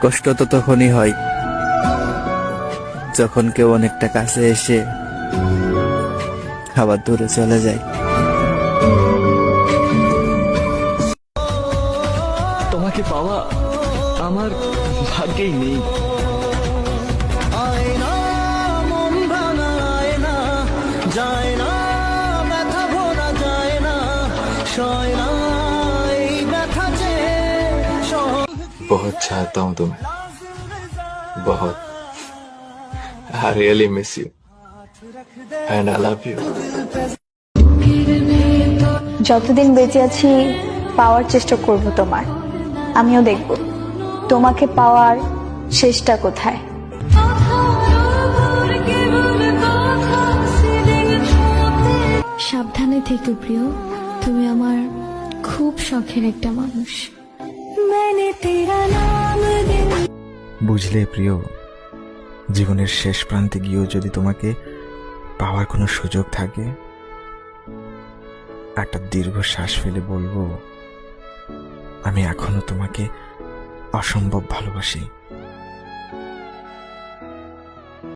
কষ্ট তো তখনই হয় যখন কেউ অনেকটা কাছে এসে আবার দূরে চলে যায়। তোমাকে পাওয়া আমার ভাগ্যেই নেই। बहुत चाहता हूँ तुम्हें, बहुत। I really miss you and I love you. যতদিন বেঁচে আছি পাওয়ার চেষ্টা করব তোমার, আমিও দেখব তোমাকে পাওয়ার শেষটা কোথায়। সাবধানে থেকো প্রিয়, তুমি আমার খুব শখের একটা মানুষ। বুঝলে প্রিয়, জীবনের শেষ প্রান্তে গিয়েও যদি তোমাকে পাওয়ার কোনো সুযোগ থাকে, একটা দীর্ঘ শ্বাস ফেলে বলবো, আমি এখনো তোমাকে অসম্ভব ভালোবাসি।